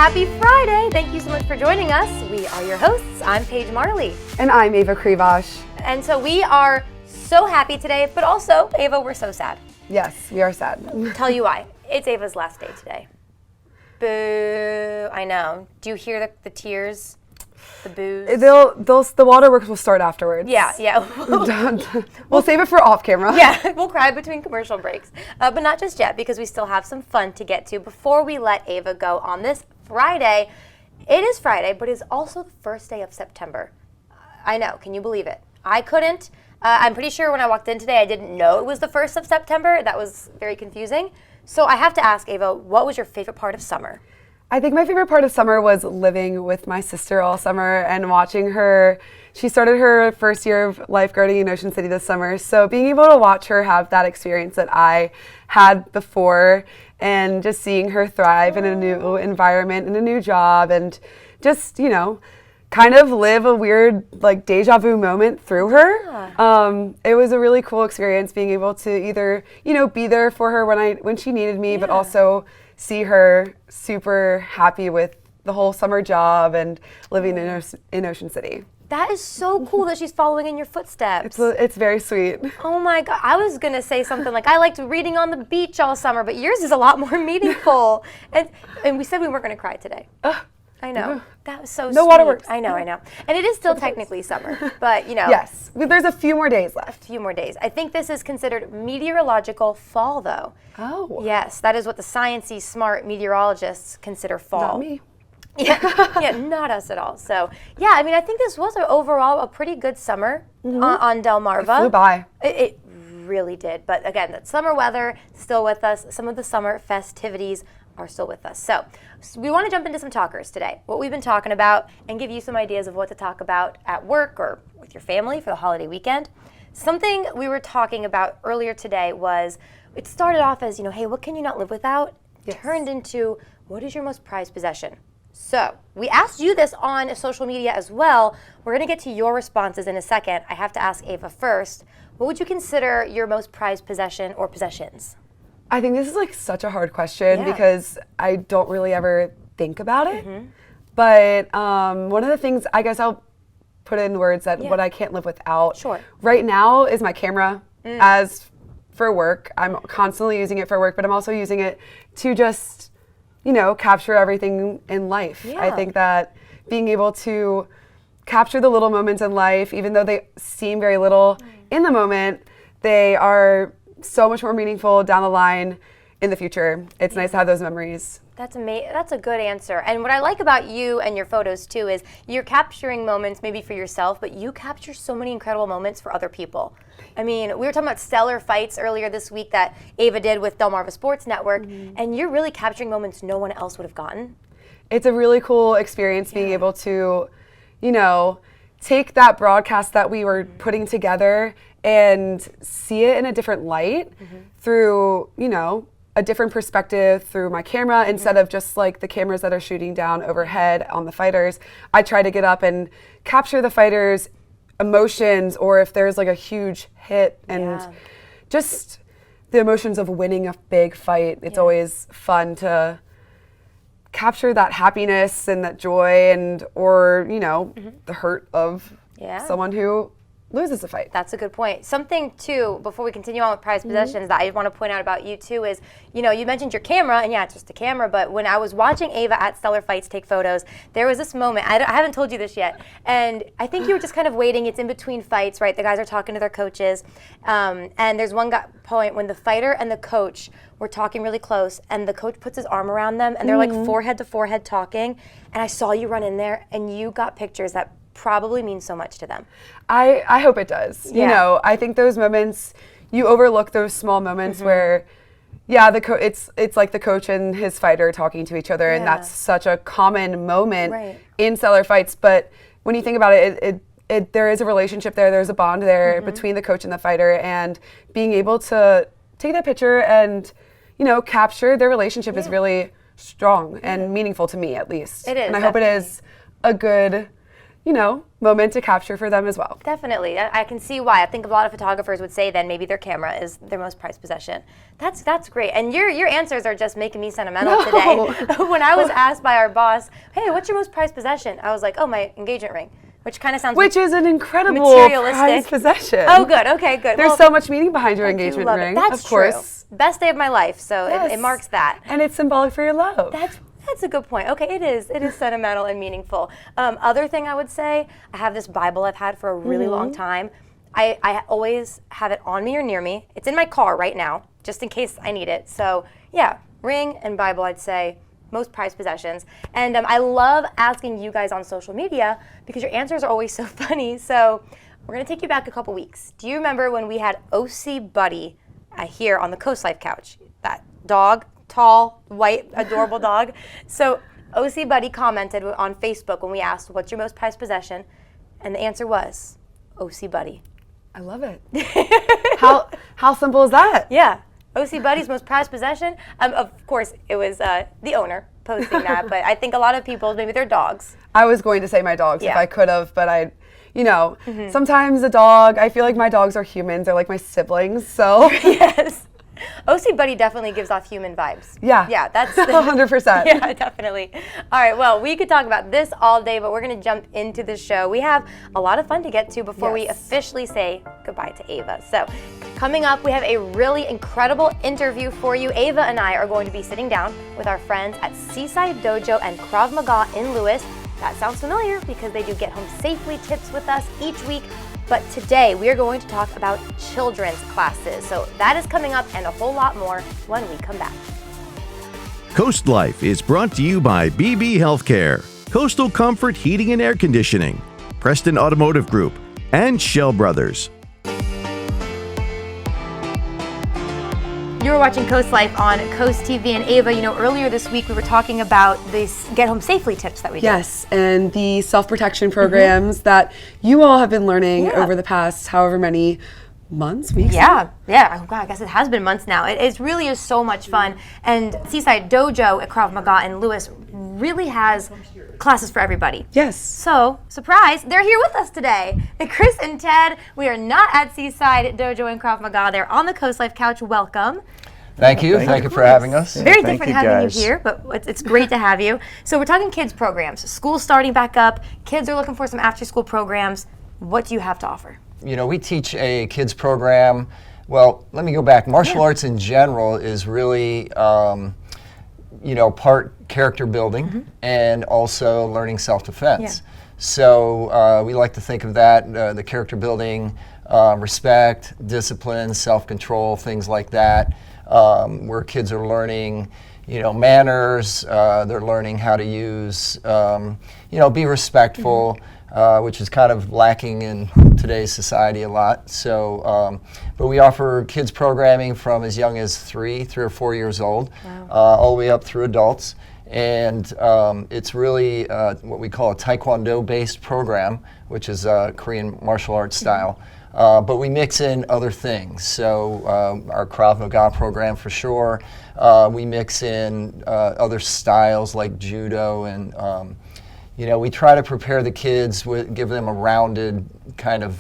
Happy Friday! Thank you so much for joining us. We are your hosts. I'm Paige Marley. And I'm Ava Krivosh. And so we are so happy today, but also, Ava, we're so sad. Yes, we are sad. Tell you why. It's Ava's last day today. Boo. I know. Do you hear the tears? The boos? The waterworks will start afterwards. Yeah. We'll save it for off camera. Yeah, we'll cry between commercial breaks. But not just yet, because we still have some fun to get to before we let Ava go on this Friday. It is Friday, but it's also the first day of September. I know. Can you believe it? I couldn't. I'm pretty sure when I walked in today, I didn't know it was the 1st of September. That was very confusing. So I have to ask, Ava, what was your favorite part of summer? I think my favorite part of summer was living with my sister all summer and watching her. She started her first year of lifeguarding in Ocean City this summer. So being able to watch her have that experience that I had before and just seeing her thrive in a new environment and a new job and just, kind of live a weird deja vu moment through her. Yeah. It was a really cool experience being able to either, be there for her when she needed me, but also see her super happy with the whole summer job and living in Ocean City. That is so cool that she's following in your footsteps. It's very sweet. Oh my God. I was going to say something like, I liked reading on the beach all summer, but yours is a lot more meaningful. and we said we weren't going to cry today. I know. That was so sweet. No waterworks. I know. And it is still technically summer, but Yes. There's a few more days left. A few more days. I think this is considered meteorological fall, though. Oh. Yes, that is what the sciencey smart meteorologists consider fall. Not me. Yeah, not us at all. So, yeah, I think this was overall a pretty good summer on Delmarva. It flew by. It really did. But again, that summer weather still with us. Some of the summer festivities are still with us. So we want to jump into some talkers today, what we've been talking about, and give you some ideas of what to talk about at work or with your family for the holiday weekend. Something we were talking about earlier today was, it started off as, hey, what can you not live without? Yes. Turned into, what is your most prized possession? So we asked you this on social media as well. We're going to get to your responses in a second. I have to ask Ava first. What would you consider your most prized possession or possessions? I think this is such a hard question because I don't really ever think about it. Mm-hmm. But one of the things, I guess I'll put in words that what I can't live without right now is my camera. As for work, I'm constantly using it for work, but I'm also using it to just, capture everything in life. Yeah. I think that being able to capture the little moments in life, even though they seem very little in the moment, they are so much more meaningful down the line in the future. It's nice to have those memories. That's amazing. That's a good answer. And what I like about you and your photos too is you're capturing moments maybe for yourself, but you capture so many incredible moments for other people. We were talking about stellar fights earlier this week that Ava did with Delmarva Sports Network, and you're really capturing moments no one else would have gotten. It's a really cool experience being able to, take that broadcast that we were putting together and see it in a different light through, a different perspective through my camera instead of just the cameras that are shooting down overhead on the fighters. I try to get up and capture the fighters' emotions, or if there's a huge hit and just the emotions of winning a big fight. It's always fun to capture that happiness and that joy or the hurt of someone who loses a fight. That's a good point. Something too, before we continue on with prized possessions, that I want to point out about you too is, you mentioned your camera, and it's just a camera, but when I was watching Ava at Stellar Fights take photos, there was this moment, I haven't told you this yet, and I think you were just kind of waiting. It's in between fights, right? The guys are talking to their coaches, and there's one point when the fighter and the coach were talking really close, and the coach puts his arm around them, and they're forehead to forehead talking, and I saw you run in there, and you got pictures that probably means so much to them. I hope it does. Yeah. I think those moments, you overlook those small moments where, it's like the coach and his fighter talking to each other, and that's such a common moment in Stellar Fights. But when you think about it, there is a relationship there. There's a bond there between the coach and the fighter, and being able to take that picture and, capture their relationship is really strong and meaningful to me, at least. It is. And I hope it is a good moment to capture for them as well. Definitely. I can see why. I think a lot of photographers would say then maybe their camera is their most prized possession. That's great. And your answers are just making me sentimental today. When I was asked by our boss, hey, what's your most prized possession? I was like, oh, my engagement ring. Which kind of sounds Which is an incredible prized possession. Oh, good. Okay, good. There's so much meaning behind your engagement ring. That's of course. True. Best day of my life, so it marks that. And it's symbolic for your love. That's a good point. Okay, it is. It is sentimental and meaningful. Other thing I would say, I have this Bible I've had for a really long time. I always have it on me or near me. It's in my car right now, just in case I need it. So yeah, ring and Bible, I'd say. Most prized possessions. And I love asking you guys on social media because your answers are always so funny. So we're going to take you back a couple weeks. Do you remember when we had OC Buddy here on the COASTLIFE couch? That dog, tall, white, adorable dog. So OC Buddy commented on Facebook when we asked, what's your most prized possession? And the answer was OC Buddy. I love it. How simple is that? Yeah. OC Buddy's most prized possession. Of course, it was the owner posting that, but I think a lot of people, maybe their dogs. I was going to say my dogs if I could have, but sometimes a dog, I feel like my dogs are humans. They're like my siblings, so. Yes. OC Buddy definitely gives off human vibes. Yeah. Yeah, that's 100%. Yeah, definitely. All right, well, we could talk about this all day, but we're going to jump into the show. We have a lot of fun to get to before we officially say goodbye to Ava. So, coming up, we have a really incredible interview for you. Ava and I are going to be sitting down with our friends at Seaside Dojo and Krav Maga in Lewis. That sounds familiar because they do get home safely tips with us each week. But today we are going to talk about children's classes. So that is coming up and a whole lot more when we come back. Coast Life is brought to you by BB Healthcare, Coastal Comfort Heating and Air Conditioning, Preston Automotive Group, and Shell Brothers. You were watching Coast Life on Coast TV, and Ava, earlier this week we were talking about these get home safely tips that we get. Yes, and the self-protection programs that you all have been learning over the past however many months, weeks? Yeah. Oh, God, I guess it has been months now. It really is so much fun. And Seaside Dojo at Krav Maga in Lewis really has classes for everybody. Yes. So, surprise, they're here with us today. And Chris and Ted, we are not at Seaside Dojo and Krav Maga. They're on the Coast Life couch. Welcome. Thank you. Thank you for having us. Very different having you here, but it's great to have you. So we're talking kids programs. School's starting back up. Kids are looking for some after-school programs. What do you have to offer? We teach a kids program. Well, let me go back. Martial arts in general is really, part character building and also learning self-defense. Yeah. So we like to think of that, the character building, respect, discipline, self-control, things like that, where kids are learning, manners, they're learning how to use, be respectful, which is kind of lacking in today's society a lot. So, but we offer kids programming from as young as 3 or 4 years old, all the way up through adults. And it's really what we call a Taekwondo-based program, which is a Korean martial arts style. But we mix in other things. So our Krav Maga program for sure. We mix in other styles like judo, and we try to prepare the kids, give them a rounded kind of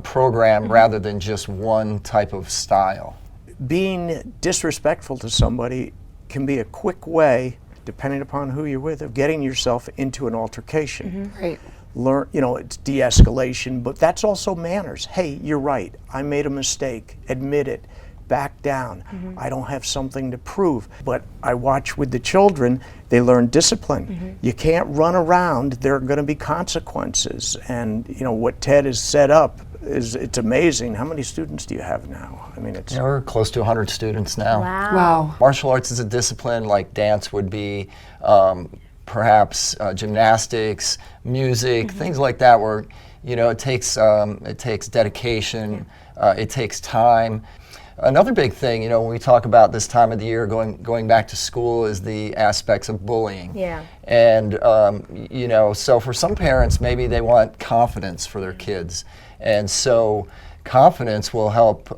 program rather than just one type of style. Being disrespectful to somebody can be a quick way, depending upon who you're with, of getting yourself into an altercation. Right. Learn, it's de-escalation, but that's also manners. Hey, you're right, I made a mistake, admit it, back down. I don't have something to prove. But I watch with the children, they learn discipline. You can't run around, there are going to be consequences. And what Ted has set up it's amazing. How many students do you have now? I mean, we're close to 100 students now. Wow. Martial arts is a discipline like dance would be, perhaps gymnastics, music, things like that, where it takes dedication, it takes time. Another big thing, when we talk about this time of the year going back to school, is the aspects of bullying. Yeah. And so for some parents, maybe they want confidence for their kids, and so confidence will help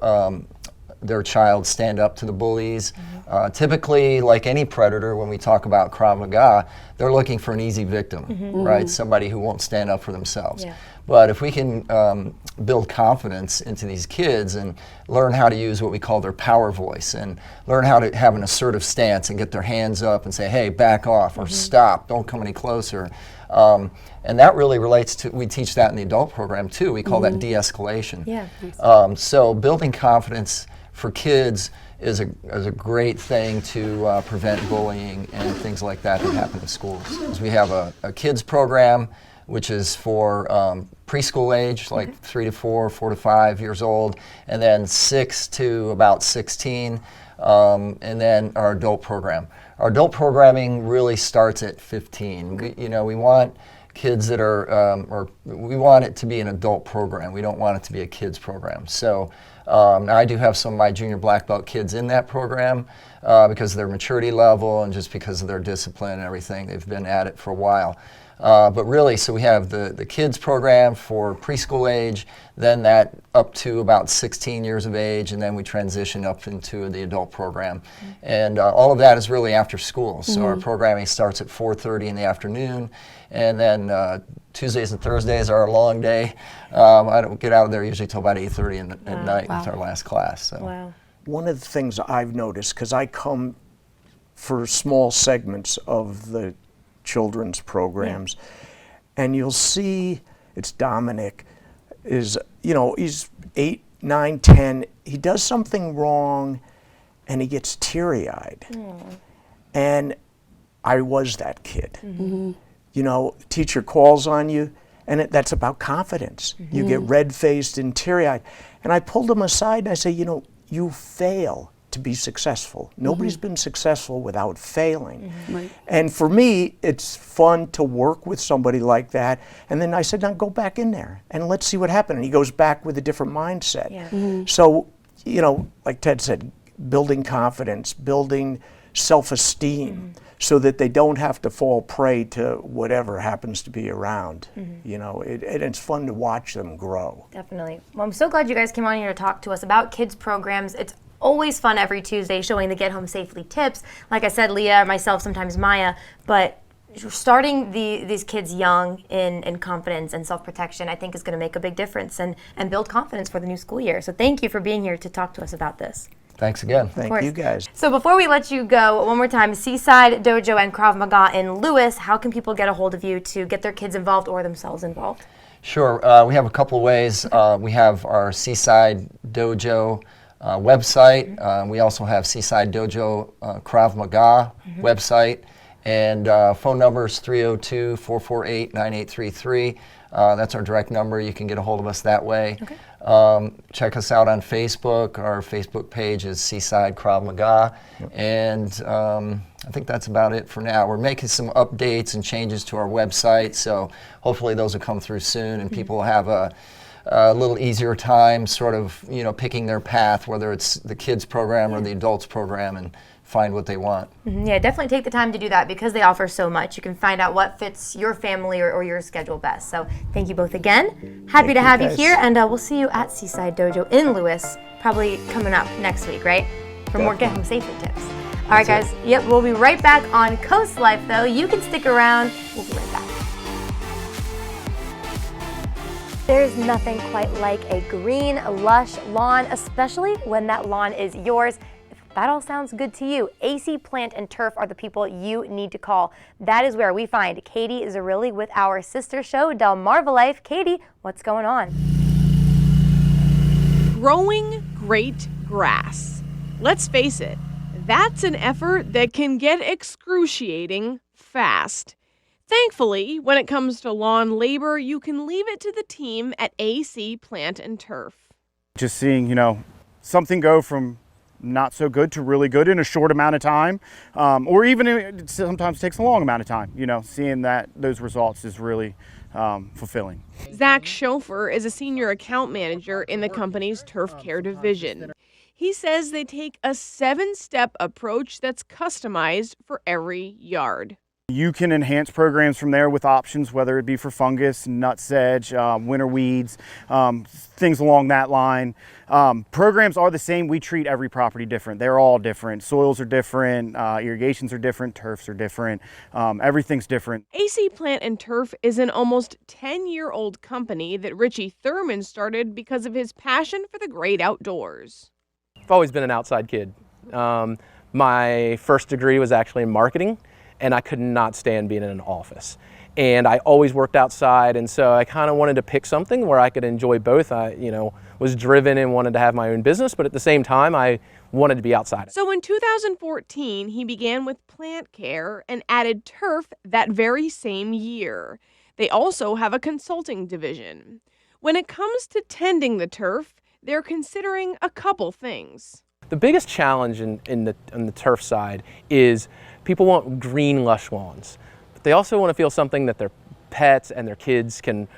their child stand up to the bullies. Typically, like any predator, when we talk about Krav Maga, they're looking for an easy victim, right? Somebody who won't stand up for themselves. Yeah. But if we can build confidence into these kids and learn how to use what we call their power voice and learn how to have an assertive stance and get their hands up and say, hey, back off or stop, don't come any closer. And that really relates to, we teach that in the adult program too. We call that de-escalation. Yeah. So building confidence for kids is a great thing to prevent bullying and things like that that happen in schools. 'Cause we have a kids program which is for preschool age, like 3 to 4, 4 to 5 years old, and then 6 to about 16, and then our adult program. Our adult programming really starts at 15. We want kids that are, or we want it to be an adult program. We don't want it to be a kids program. So now I do have some of my junior black belt kids in that program because of their maturity level and just because of their discipline and everything. They've been at it for a while. But really, so we have the kids program for preschool age, then that up to about 16 years of age, and then we transition up into the adult program. And all of that is really after school. So our programming starts at 4:30 in the afternoon, and then Tuesdays and Thursdays are a long day. I don't get out of there usually till about 8:30 at night with our last class. So. Wow. One of the things I've noticed, because I come for small segments of the children's programs, and you'll see it's Dominic is, he's 8, 9, 10, he does something wrong and he gets teary-eyed. And I was that kid. Teacher calls on you and that's about confidence. You get red-faced and teary-eyed. And I pulled him aside and I say, you fail to be successful. Nobody's been successful without failing. Right. And for me, it's fun to work with somebody like that. And then I said, now go back in there and let's see what happened. And he goes back with a different mindset. Yeah. So, like Ted said, building confidence, building self-esteem so that they don't have to fall prey to whatever happens to be around. It's fun to watch them grow. Definitely. Well, I'm so glad you guys came on here to talk to us about kids programs. It's always fun every Tuesday showing the Get Home Safely tips. Like I said, Leah, myself, sometimes Maya, but starting these kids young in confidence and self-protection, I think is going to make a big difference and build confidence for the new school year. So thank you for being here to talk to us about this. Thanks again. Thank you guys. So before we let you go, one more time, Seaside, Dojo, and Krav Maga in Lewis, how can people get a hold of you to get their kids involved or themselves involved? Sure. We have a couple of ways. We have our Seaside Dojo website. We also have Seaside Dojo Krav Maga website. And phone number is 302-448-9833. That's our direct number. You can get a hold of us that way. Okay. Check us out on Facebook. Our Facebook page is Seaside Krav Maga. And I think that's about it for now. We're making some updates and changes to our website, so hopefully those will come through soon and people will have a little easier time sort of, picking their path, whether it's the kids program or the adults program, and find what they want. Yeah, definitely take the time to do that because they offer so much. You can find out what fits your family or your schedule best. So thank you both again. Happy to have you here, and we'll see you at Seaside Dojo in Lewis, probably coming up next week, right? For more Get Home Safely tips. All right, guys. Yep, we'll be right back on Coast Life, though. You can stick around. We'll be right back. There's nothing quite like a green, lush lawn, especially when that lawn is yours. If that all sounds good to you, AC Plant and Turf are the people you need to call. That is where we find Katie Zarilli with our sister show, Del Marvel Life. Katie, what's going on? Growing great grass. Let's face it, that's an effort that can get excruciating fast. Thankfully, when it comes to lawn labor, you can leave it to the team at AC Plant and Turf. Just seeing, something go from not so good to really good in a short amount of time, or even it sometimes takes a long amount of time, seeing those results is really fulfilling. Zach Schofer is a senior account manager in the company's turf care division. He says they take a 7-step approach that's customized for every yard. You can enhance programs from there with options, whether it be for fungus, nut sedge, winter weeds, things along that line. Programs are the same. We treat every property different. They're all different. Soils are different, irrigations are different, turfs are different. Everything's different. AC Plant and Turf is an almost 10-year-old company that Richie Thurman started because of his passion for the great outdoors. I've always been an outside kid. My first degree was actually in marketing, and I could not stand being in an office. And I always worked outside, and so I kind of wanted to pick something where I could enjoy both. I, was driven and wanted to have my own business, but at the same time, I wanted to be outside. So in 2014, he began with plant care and added turf that very same year. They also have a consulting division. When it comes to tending the turf, they're considering a couple things. The biggest challenge on the turf side is people want green, lush lawns, but they also want to feel something that their pets and their kids can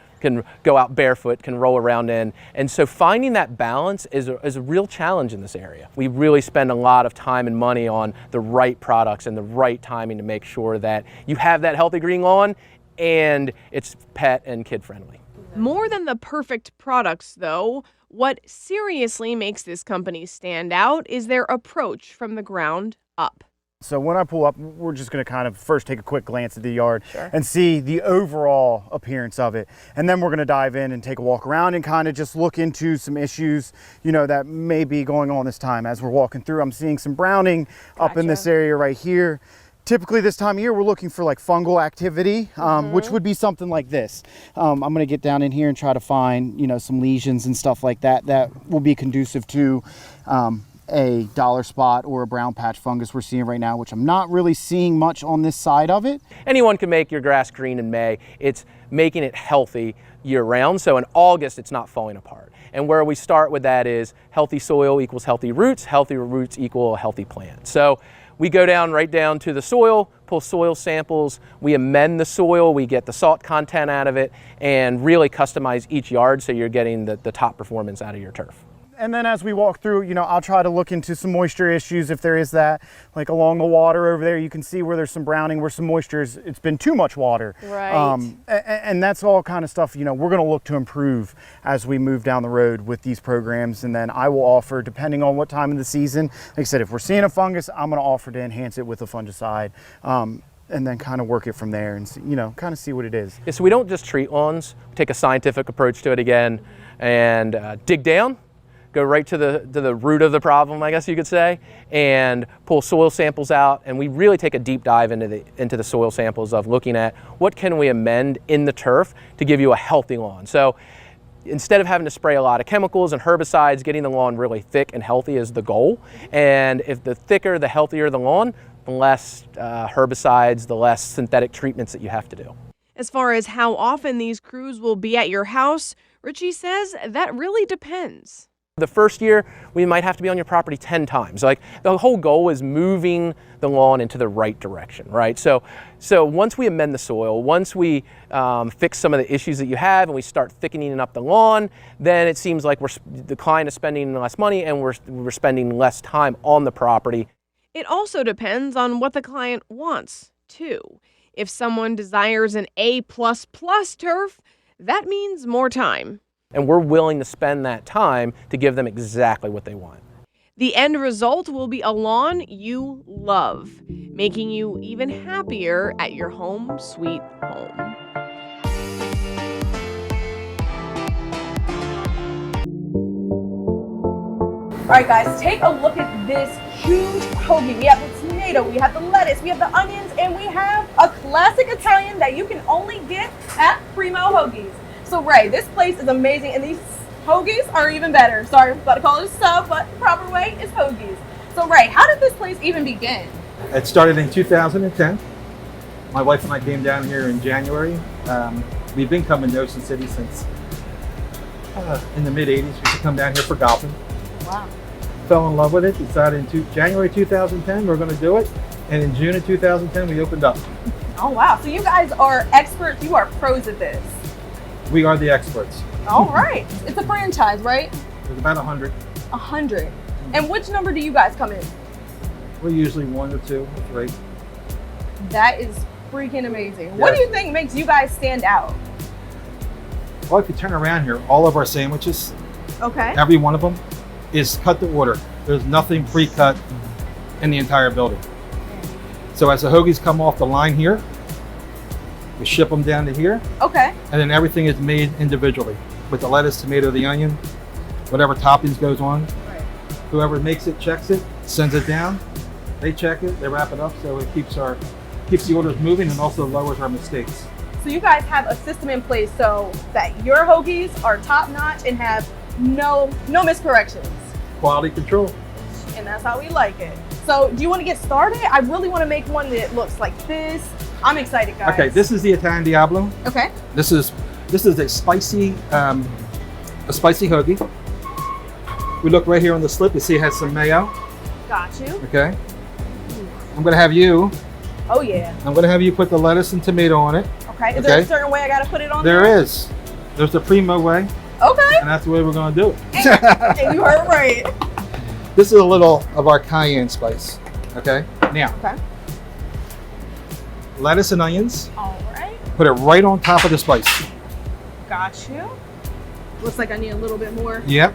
go out barefoot, can roll around in. And so finding that balance is a real challenge in this area. We really spend a lot of time and money on the right products and the right timing to make sure that you have that healthy green lawn and it's pet and kid friendly. More than the perfect products, though, what seriously makes this company stand out is their approach from the ground up. So when I pull up, we're just going to kind of first take a quick glance at the yard and see the overall appearance of it. And then we're going to dive in and take a walk around and kind of just look into some issues, that may be going on this time. As we're walking through, I'm seeing some browning up in this area right here. Typically this time of year, we're looking for like fungal activity, which would be something like this. I'm going to get down in here and try to find, some lesions and stuff like that that will be conducive to a dollar spot or a brown patch fungus we're seeing right now, which I'm not really seeing much on this side of it. Anyone can make your grass green in May. It's making it healthy year round. So in August, it's not falling apart. And where we start with that is healthy soil equals healthy roots equal a healthy plant. So we go right down to the soil, pull soil samples, we amend the soil, we get the salt content out of it, and really customize each yard so you're getting the top performance out of your turf. And then as we walk through, I'll try to look into some moisture issues if there is that. Like along the water over there, you can see where there's some browning, where some moisture is, it's been too much water. Right. And that's all kind of stuff, we're going to look to improve as we move down the road with these programs. And then I will offer, depending on what time of the season, like I said, if we're seeing a fungus, I'm going to offer to enhance it with a fungicide. And then kind of work it from there and see, kind of see what it is. Yeah, so we don't just treat lawns, we take a scientific approach to it again and dig down. Go right to the root of the problem, I guess you could say, and pull soil samples out. And we really take a deep dive into the soil samples of looking at what can we amend in the turf to give you a healthy lawn. So instead of having to spray a lot of chemicals and herbicides, getting the lawn really thick and healthy is the goal. And if the thicker, the healthier the lawn, the less herbicides, the less synthetic treatments that you have to do. As far as how often these crews will be at your house, Richie says that really depends. The first year, we might have to be on your property 10 times. Like the whole goal is moving the lawn into the right direction, right? So once we amend the soil, once we fix some of the issues that you have and we start thickening up the lawn, then it seems like the client is spending less money and we're spending less time on the property. It also depends on what the client wants, too. If someone desires an A++ turf, that means more time. And we're willing to spend that time to give them exactly what they want. The end result will be a lawn you love, making you even happier at your home sweet home. All right, guys, take a look at this huge hoagie. We have the tomato, we have the lettuce, we have the onions, and we have a classic Italian that you can only get at Primo Hoagies. So Ray, this place is amazing, and these hoagies are even better. Sorry, I'm about to call it a sub, but the proper way is hoagies. So Ray, how did this place even begin? It started in 2010. My wife and I came down here in January. We've been coming to Ocean City since in the mid-'80s. We used to come down here for golfing. Wow. Fell in love with it, decided in January 2010 we're going to do it, and in June of 2010 we opened up. Oh wow, so you guys are experts, you are pros at this. We are the experts. All right, it's a franchise, right? There's about 100. 100. And which number do you guys come in? We're usually 1 or 2 or 3. That is freaking amazing. What do you think makes you guys stand out? Well, if you turn around here, all of our sandwiches, Okay. every one of them, is cut to order. There's nothing pre-cut in the entire building. So as the hoagies come off the line here, we ship them down to here, Okay. and then everything is made individually with the lettuce, tomato, the onion, whatever toppings goes on. Right. Whoever makes it checks it, sends it down. They check it, they wrap it up, so it keeps the orders moving and also lowers our mistakes. So you guys have a system in place so that your hoagies are top notch and have no miscorrections. Quality control. And that's how we like it. So do you want to get started? I really want to make one that looks like this. I'm excited, guys. Okay, this is the Italian Diablo. Okay. This is a spicy hoagie. We look right here on the slip. You see it has some mayo. Got you. Okay. I'm gonna have you put the lettuce and tomato on it. Okay. Is there a certain way I gotta put it on There is. There's the primo way, Okay. and that's the way we're gonna do it. And you heard right. This is a little of our cayenne spice. Okay. Now, Okay. lettuce and onions. All right. Put it right on top of the spice. Got you. Looks like I need a little bit more. Yep.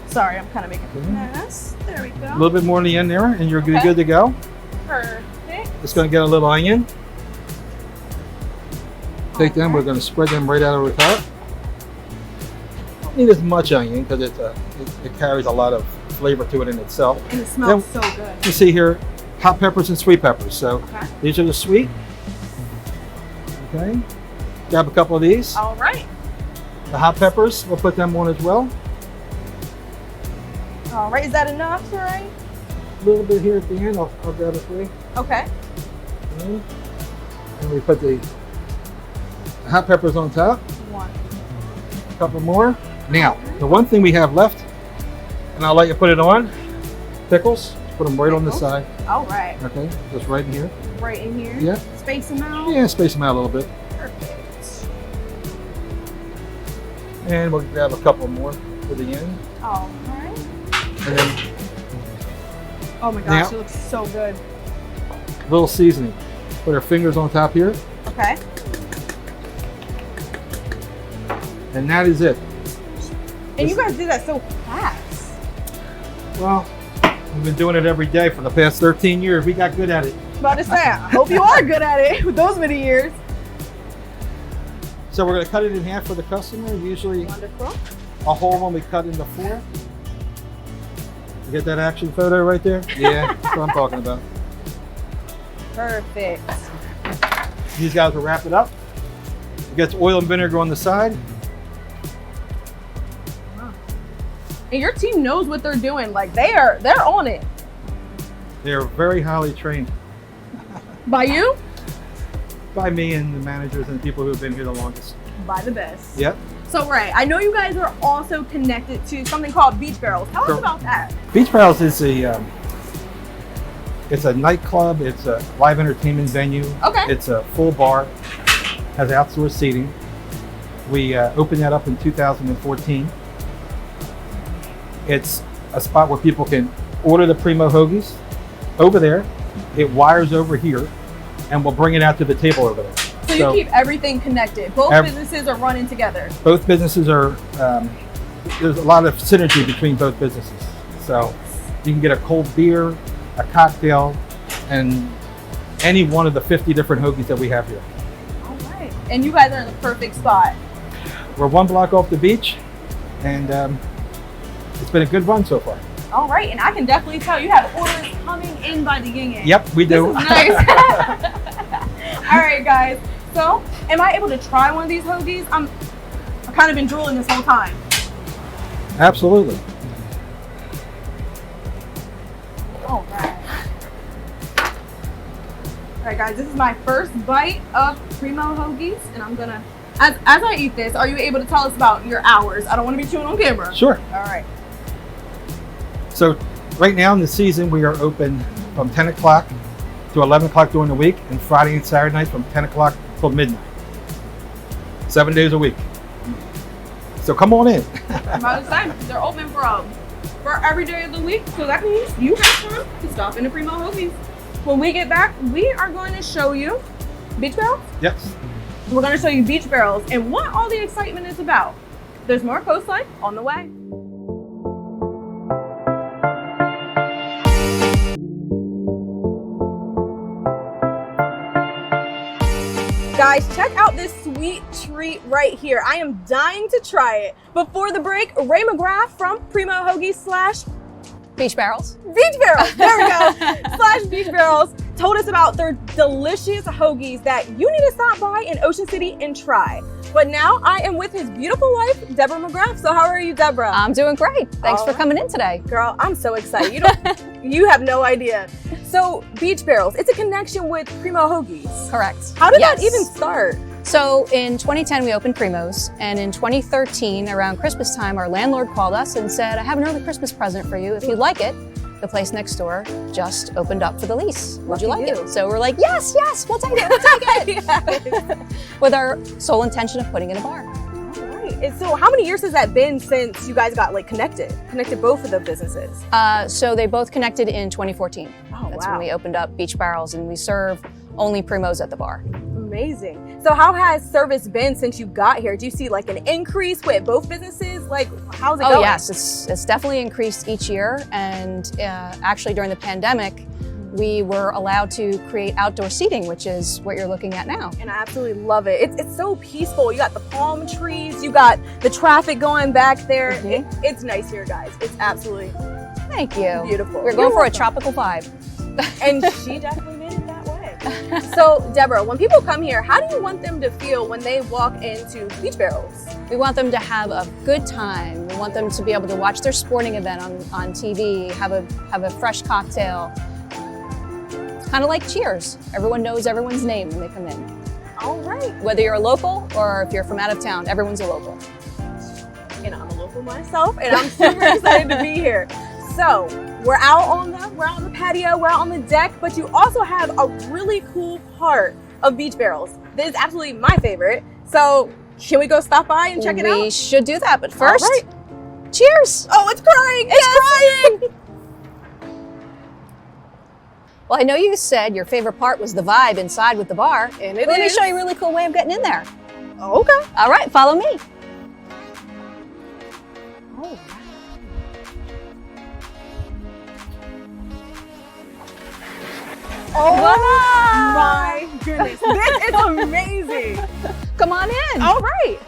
Sorry, I'm kind of making a mess. There we A go. little bit more in the end there, and you're Okay. good to go. Perfect. It's gonna get a little onion. Take them. We're gonna spread them right out over the top. Don't need as much onion because it carries a lot of flavor to it in itself. And it smells so good. You see here, hot peppers and sweet peppers. So Okay. these are the sweet. Okay. Grab a couple of these. All right. The hot peppers, we'll put them on as well. All right. Is that enough, Sarai? A little bit here at the end. I'll grab it for you. Okay. Okay. And we put the hot peppers on top. One. A couple more. Now, the one thing we have left, and I'll let you put it on, pickles. Put them right on the side. All right. Okay, just right in here. Right in here. Yeah. Space them out. Yeah, space them out a little bit. Perfect. And we'll grab a couple more for the end. All right. And then Oh my gosh, Now- it looks so good. a little seasoning. Put our fingers on top here, Okay. and that is it. And you guys did that so fast. Well, we've been doing it every day for the past 13 years. We got good at it. About to say, I hope you are good at it with those many years. So we're going to cut it in half for the customer. Usually Wonderful. a whole one we cut into 4. You get that action photo right there? Yeah, that's what I'm talking about. Perfect. These guys will wrap it up. It gets oil and vinegar on the side. And your team knows what they're doing. Like they're on it. They're very highly trained By you? by me and the managers and the people who have been here the longest. By the best. Yep. So Ray, I know you guys are also connected to something called Beach Barrels. Tell Sure. us about that. Beach Barrels is it's a nightclub. It's a live entertainment venue. Okay. It's a full bar, has outdoor seating. We opened that up in 2014. It's a spot where people can order the Primo hoagies over there. It wires over here, and we'll bring it out to the table over there. So you keep everything connected. Both businesses are running together. Both businesses are, there's a lot of synergy between both businesses. So you can get a cold beer, a cocktail, and any one of the 50 different hoagies that we have here. All right. And you guys are in the perfect spot. We're 1 block off the beach, and it's been a good run so far. All right. And I can definitely tell you have orders coming in by the yin-yang. Yep, we do. This is nice. All right, guys. So, am I able to try one of these hoagies? I've kind of been drooling this whole time. Absolutely. All right. All right, guys. This is my first bite of Primo hoagies, and I'm gonna. As I eat this, are you able to tell us about your hours? I don't want to be chewing on camera. Sure. All right. So right now in the season, we are open from 10 o'clock to 11 o'clock during the week, and Friday and Saturday nights from 10 o'clock till midnight. 7 days a week. So come on in. I'm about to say, they're open from for every day of the week. So that means you have time to stop into Primo Hoagies. When we get back, we are going to show you beach barrels. Yes. We're going to show you beach barrels and what all the excitement is about. There's more Coastlife on the way. Guys, check out this sweet treat right here. I am dying to try it. Before the break, Ray McGrath from Primo Hoagies / Beach barrels. Beach Barrels, there we go, / Beach Barrels, told us about their delicious hoagies that you need to stop by in Ocean City and try. But now I am with his beautiful wife, Deborah McGrath. So how are you, Deborah? I'm doing great. Thanks for coming in today. Girl, I'm so excited. You have no idea. So Beach Barrels, it's a connection with Primo Hoagies. Correct. How did that even start? So in 2010, we opened Primo's, and in 2013, around Christmas time, our landlord called us and said, I have an early Christmas present for you. If you'd like it, the place next door just opened up for the lease. Would you like it? So we're like, yes, we'll take it. With our sole intention of putting in a bar. All right. And so how many years has that been since you guys got connected both of the businesses? So they both connected in 2014. Oh, That's wow. when we opened up Beach Barrels, and we serve only Primo's at the bar. Amazing. So how has service been since you got here? Do you see an increase with both businesses? How's it going? Oh yes, it's definitely increased each year, and actually during the pandemic, we were allowed to create outdoor seating, which is what you're looking at now. And I absolutely love it. It's so peaceful. You got the palm trees, you got the traffic going back there. It's nice here, guys. It's absolutely Thank you. Beautiful. We're going for a tropical vibe. And she definitely made it that way. So, Deborah, when people come here, how do you want them to feel when they walk into Beach Barrels? We want them to have a good time. We want them to be able to watch their sporting event on TV, have a fresh cocktail. It's kind of like Cheers. Everyone knows everyone's name when they come in. All right. Whether you're a local or if you're from out of town, everyone's a local. And I'm a local myself, and I'm super excited to be here. So, we're out on the patio, we're out on the deck, but you also have a really cool part of Beach Barrels. This is absolutely my favorite. So, can we go stop by and check it out? We should do that, but first, right. Cheers! Oh, it's crying! It's crying! Well, I know you said your favorite part was the vibe inside with the bar. And Let me show you a really cool way of getting in there. Okay. All right, follow me. Oh, Oh my goodness, this is amazing. Come on in. All right.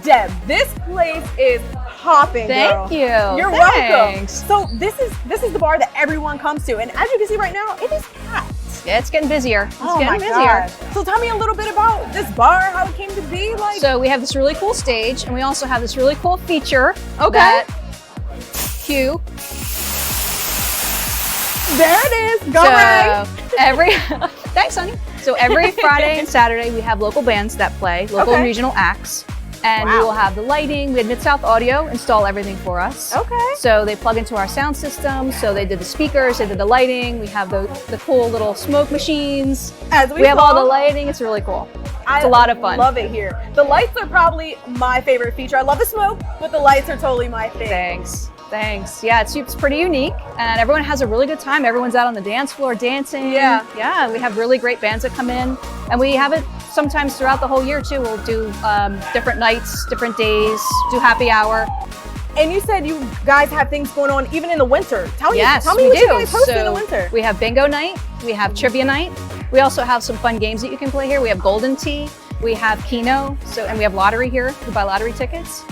Deb, this place is hopping, girl. Thank you. You're Thanks. welcome. So this is the bar that everyone comes to, and as you can see right now, it is packed. Yeah, it's getting busier. It's Oh getting my busier. gosh. So tell me a little bit about this bar, how it came to be. So we have this really cool stage, and we also have this really cool feature. Okay. That cue. There it is. Go Ray. Thanks, honey. So every Friday and Saturday, we have local bands that play, local and regional acts. And we will have the lighting. We had Mid-South Audio install everything for us. Okay. So they plug into our sound system. So they did the speakers, they did the lighting. We have the cool little smoke machines. As we have all the lighting. It's really cool. It's a lot of fun. I love it here. The lights are probably my favorite feature. I love the smoke, but the lights are totally my thing. Thanks. Yeah, it's pretty unique, and everyone has a really good time. Everyone's out on the dance floor dancing. Yeah, we have really great bands that come in, and we have it sometimes throughout the whole year too. We'll do different nights, different days, do happy hour. And you said you guys have things going on even in the winter. Tell me Yes, what we you do. guys host in the winter. We have bingo night, we have trivia night. We also have some fun games that you can play here. We have Golden Tee, we have Keno, and we have lottery here. You can buy lottery tickets.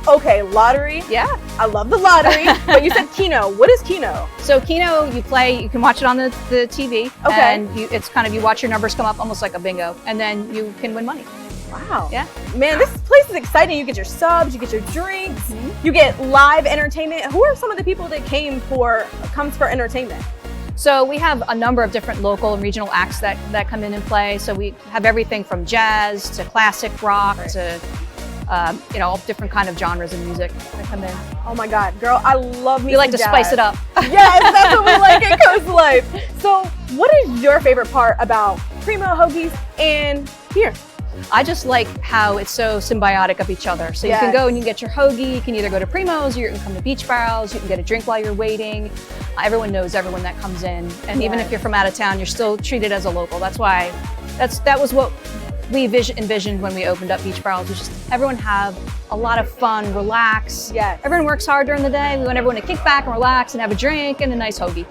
Okay, lottery. Yeah. I love the lottery, but you said Keno. What is Keno? So Keno, you can watch it on the TV. Okay. And it's kind of, you watch your numbers come up almost like a bingo, and then you can win money. Wow. Yeah. Man, this place is exciting. You get your subs, you get your drinks, you get live entertainment. Who are some of the people that comes for entertainment? So we have a number of different local and regional acts that come in and play. So we have everything from jazz to classic rock to all different kind of genres of music that come in. Oh my God, girl, I love me. We like to some spice jazz. it up. Yes, that's what we like at COASTLIFE. So what is your favorite part about Primo Hoagies and here? I just like how it's so symbiotic of each other. So you can go and you can get your hoagie, you can either go to Primo's, or you can come to Beach Barrels, you can get a drink while you're waiting. Everyone knows everyone that comes in. And even if you're from out of town, you're still treated as a local. That's why, that was what we envisioned when we opened up Beach Barrels, was just everyone have a lot of fun, relax. Everyone works hard during the day. We want everyone to kick back and relax and have a drink and a nice hoagie.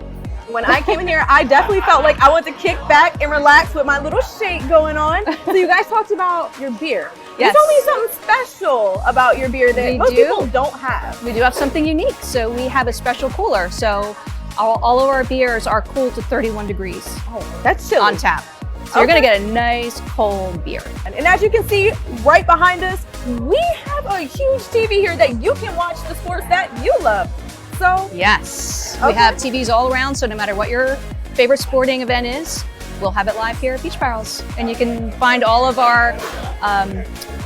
When I came in here, I definitely felt like I want to kick back and relax with my little shake going on. So you guys talked about your beer. Yes. You told me something special about your beer that most people don't have. We do have something unique. So we have a special cooler. So all of our beers are cooled to 31 degrees. Oh, that's chilly. On tap. So you're gonna get a nice cold beer. And as you can see right behind us, we have a huge TV here that you can watch the sports that you love. So yes, we have TVs all around. So no matter what your favorite sporting event is, we'll have it live here at Beach Barrels. And you can find all of our,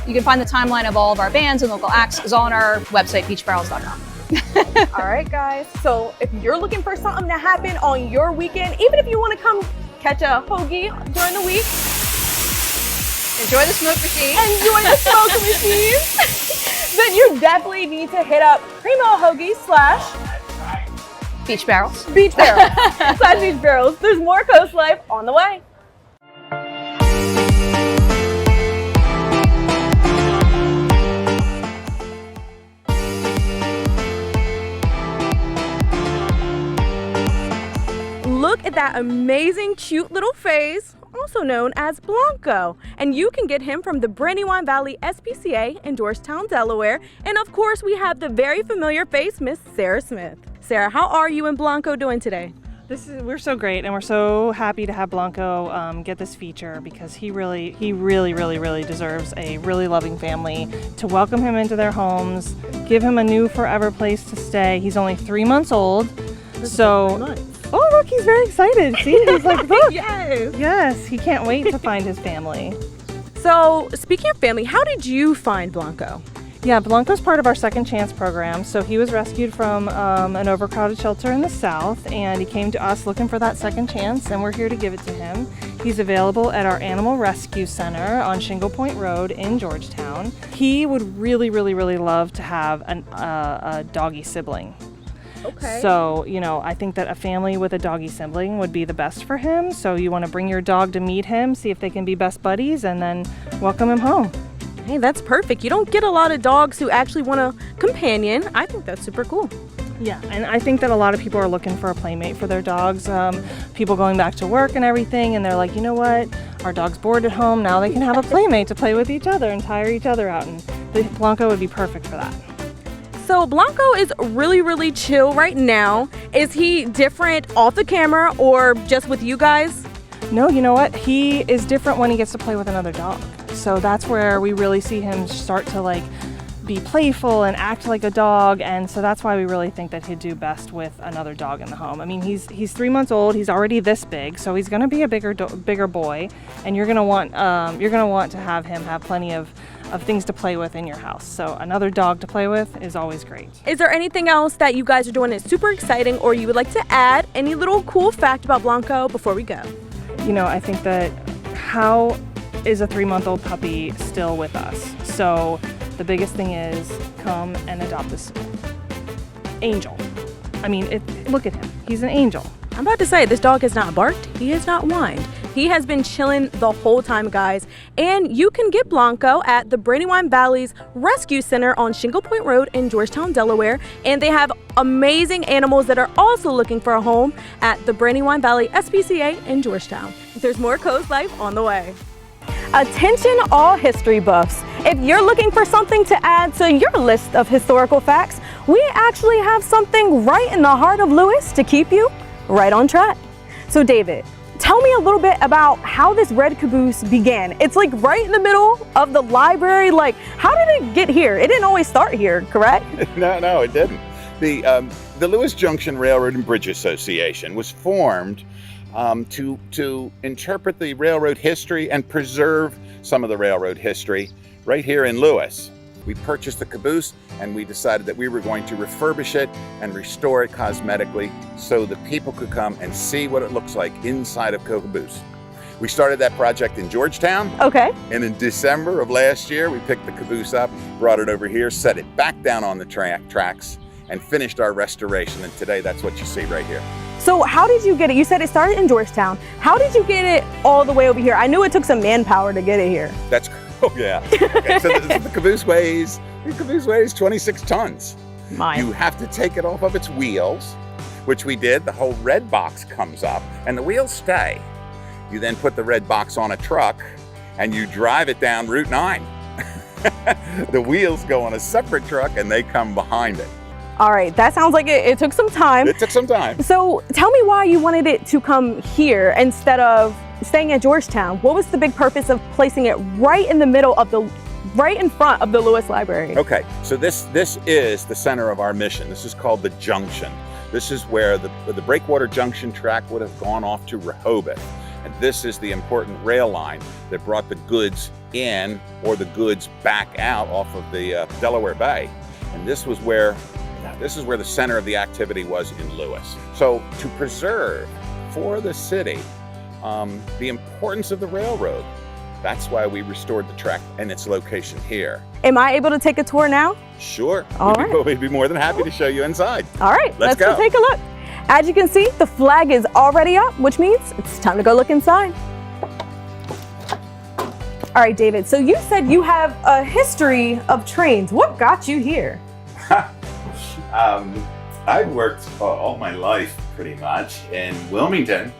you can find the timeline of all of our bands and local acts is all on our website, beachbarrels.com. All right, guys. So if you're looking for something to happen on your weekend, even if you want to come catch a hoagie during the week, enjoy the smoke machine. Enjoy the smoke machine. Then you definitely need to hit up Primo Hoagie / Beach Barrels. Beach Barrels / Beach Barrels. There's more Coast Life on the way. Look at that amazing, cute little face, also known as Blanco. And you can get him from the Brandywine Valley SPCA in Georgetown, Delaware. And of course, we have the very familiar face, Miss Sarah Smith. Sarah, how are you and Blanco doing today? We're so great, and we're so happy to have Blanco get this feature, because he really deserves a really loving family to welcome him into their homes, give him a new forever place to stay. He's only 3 months old, so. Oh, look, he's very excited. See, he's like, look. Yes, he can't wait to find his family. So, speaking of family, how did you find Blanco? Yeah, Blanco's part of our Second Chance program. So he was rescued from an overcrowded shelter in the South, and he came to us looking for that second chance, and we're here to give it to him. He's available at our Animal Rescue Center on Shingle Point Road in Georgetown. He would really love to have a doggy sibling. Okay. So, I think that a family with a doggy sibling would be the best for him. So you want to bring your dog to meet him, see if they can be best buddies, and then welcome him home. Hey, that's perfect. You don't get a lot of dogs who actually want a companion. I think that's super cool. Yeah, and I think that a lot of people are looking for a playmate for their dogs. People going back to work and everything, and they're like, you know what? Our dog's bored at home. Now they can have a playmate to play with each other and tire each other out. And Blanco would be perfect for that. So Blanco is really chill right now. Is he different off the camera or just with you guys? No, you know what? He is different when he gets to play with another dog. So that's where we really see him start to be playful and act like a dog, and so that's why we really think that he'd do best with another dog in the home. I mean, he's 3 months old. He's already this big, so he's going to be a bigger boy, and you're going to want to have him have plenty of things to play with in your house. So another dog to play with is always great. Is there anything else that you guys are doing that's super exciting, or you would like to add? Any little cool fact about Blanco before we go? I think that how is a 3-month-old puppy still with us? So the biggest thing is come and adopt this angel. I mean, look at him. He's an angel. I'm about to say, this dog has not barked. He has not whined. He has been chilling the whole time, guys. And you can get Blanco at the Brandywine Valley's Rescue Center on Shingle Point Road in Georgetown, Delaware. And they have amazing animals that are also looking for a home at the Brandywine Valley SPCA in Georgetown. There's more Coast Life on the way. Attention all history buffs. If you're looking for something to add to your list of historical facts, we actually have something right in the heart of Lewis to keep you right on track. So David, tell me a little bit about how this red caboose began. It's right in the middle of the library. How did it get here? It didn't always start here, correct? No, it didn't. The Lewis Junction Railroad and Bridge Association was formed to interpret the railroad history and preserve some of the railroad history right here in Lewis. We purchased the caboose and we decided that we were going to refurbish it and restore it cosmetically so that people could come and see what it looks like inside of caboose. We started that project in Georgetown. Okay. And in December of last year, we picked the caboose up, brought it over here, set it back down on the tracks, and finished our restoration. And today, that's what you see right here. So how did you get it? You said it started in Georgetown. How did you get it all the way over here? I knew it took some manpower to get it here. Oh yeah. Okay, so the caboose weighs 26 tons. You have to take it off of its wheels, which we did. The whole red box comes up and the wheels stay. You then put the red box on a truck and you drive it down Route 9. The wheels go on a separate truck and they come behind it. All right, that sounds like it took some time. It took some time. So tell me why you wanted it to come here instead of staying at Georgetown. What was the big purpose of placing it right in the middle of right in front of the Lewis Library? Okay, so this is the center of our mission. This is called the Junction. This is where the Breakwater Junction track would have gone off to Rehoboth. And this is the important rail line that brought the goods in or the goods back out off of the Delaware Bay. And this is where the center of the activity was in Lewis. So to preserve for the city the importance of the railroad, that's why we restored the track and its location here. Am I able to take a tour now? Sure. All right. We'd be more than happy to show you inside. All right, let's go. go take a look. As you can see, the flag is already up, which means it's time to go look inside. All right, David, so you said you have a history of trains. What got you here? I've worked all my life pretty much in Wilmington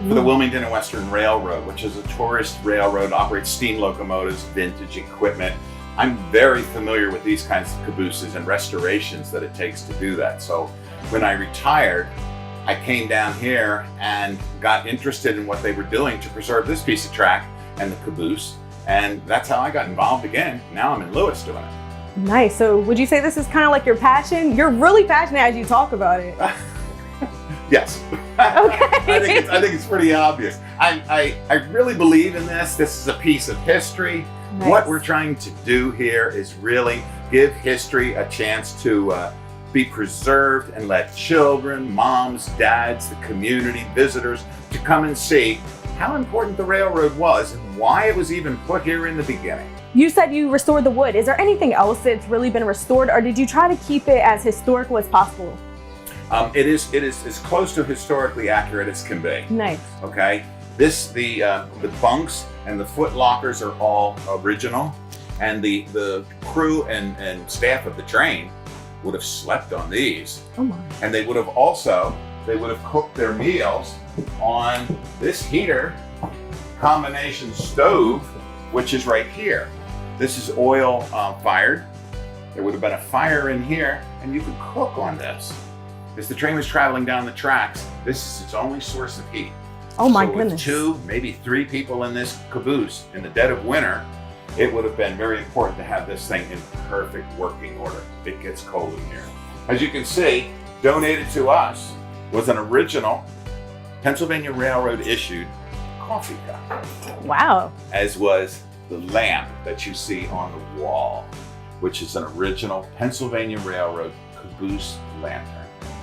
for the Wilmington and Western Railroad, which is a tourist railroad, operates steam locomotives, vintage equipment. I'm very familiar with these kinds of cabooses and restorations that it takes to do that. So when I retired, I came down here and got interested in what they were doing to preserve this piece of track and the caboose. And that's how I got involved again. Now I'm in Lewis doing it. Nice. So would you say this is kind of like your passion? You're really passionate as you talk about it. Yes. Okay. I think it's pretty obvious. I really believe in this. This is a piece of history. Nice. What we're trying to do here is really give history a chance to be preserved and let children, moms, dads, the community, visitors to come and see how important the railroad was and why it was even put here in the beginning. You said you restored the wood. Is there anything else that's really been restored, or did you try to keep it as historical as possible? It is as close to historically accurate as can be. Nice. Okay. The bunks and the foot lockers are all original, and the crew and staff of the train would have slept on these. Oh my. And they would have cooked their meals on this heater combination stove, which is right here. This is oil fired. There would have been a fire in here, and you could cook on this. As the train was traveling down the tracks, this is its only source of heat. Oh my So goodness. with 2, maybe 3 people in this caboose in the dead of winter, it would have been very important to have this thing in perfect working order. It gets cold in here. As you can see, donated to us was an original Pennsylvania Railroad issued coffee cup. Wow. As was the lamp that you see on the wall, which is an original Pennsylvania Railroad caboose lantern.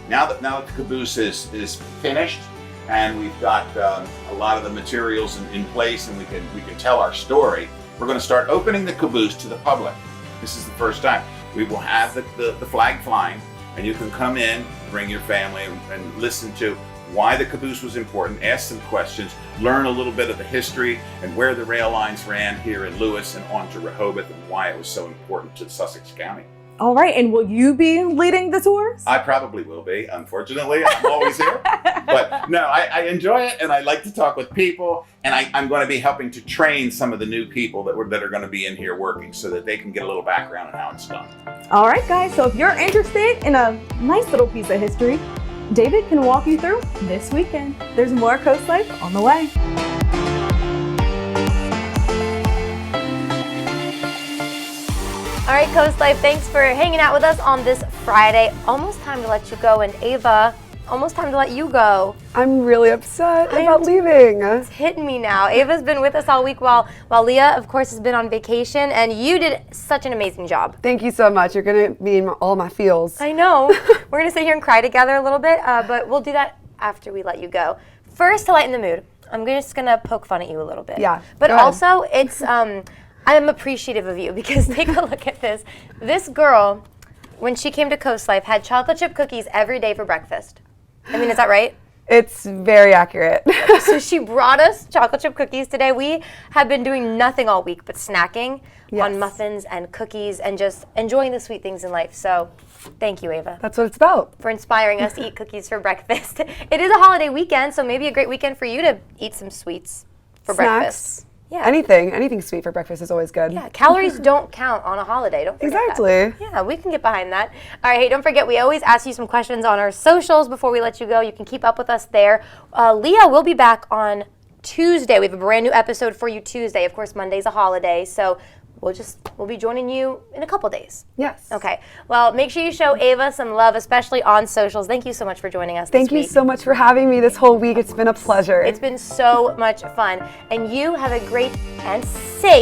Now that the caboose is finished and we've got a lot of the materials in place and we can tell our story, we're going to start opening the caboose to the public. This is the first time. We will have the flag flying, and you can come in, bring your family, and listen to why the caboose was important, ask some questions, learn a little bit of the history and where the rail lines ran here in Lewis and on to Rehoboth and why it was so important to Sussex County. All right, and will you be leading the tours? I probably will be. Unfortunately, I'm always here. But no, I enjoy it, and I like to talk with people, and I'm going to be helping to train some of the new people that are going to be in here working so that they can get a little background on how it's done. All right, guys, so if you're interested in a nice little piece of history, David can walk you through this weekend. There's more Coast Life on the way. All right, Coast Life, thanks for hanging out with us on this Friday. Almost time to let you go, and Ava, almost time to let you go. I'm really upset about leaving. It's hitting me now. Ava's been with us all week while Leah, of course, has been on vacation, and you did such an amazing job. Thank you so much. You're going to be in all my feels. I know. We're going to sit here and cry together a little bit, but we'll do that after we let you go. First, to lighten the mood, I'm just gonna poke fun at you a little bit. Yeah, But go ahead. also, it's I'm appreciative of you because take a look at this. This girl, when she came to Coast Life, had chocolate chip cookies every day for breakfast. I mean, is that right? It's very accurate. So she brought us chocolate chip cookies today. We have been doing nothing all week but snacking on muffins and cookies and just enjoying the sweet things in life. So thank you, Ava. That's what it's about. For inspiring us to eat cookies for breakfast. It is a holiday weekend, so maybe a great weekend for you to eat some sweets for breakfast. Yeah. Anything sweet for breakfast is always good. Yeah, calories don't count on a holiday. Don't forget Exactly. that. Yeah, we can get behind that. All right, hey, don't forget, we always ask you some questions on our socials before we let you go. You can keep up with us there. Leah will be back on Tuesday. We have a brand new episode for you Tuesday. Of course, Monday's a holiday, so we'll be joining you in a couple days. Yes. Okay. Well, make sure you show Ava some love, especially on socials. Thank you so much for joining us this Thank you week. so much for having me this whole week. It's been a pleasure. It's been so much fun. And you have a great and safe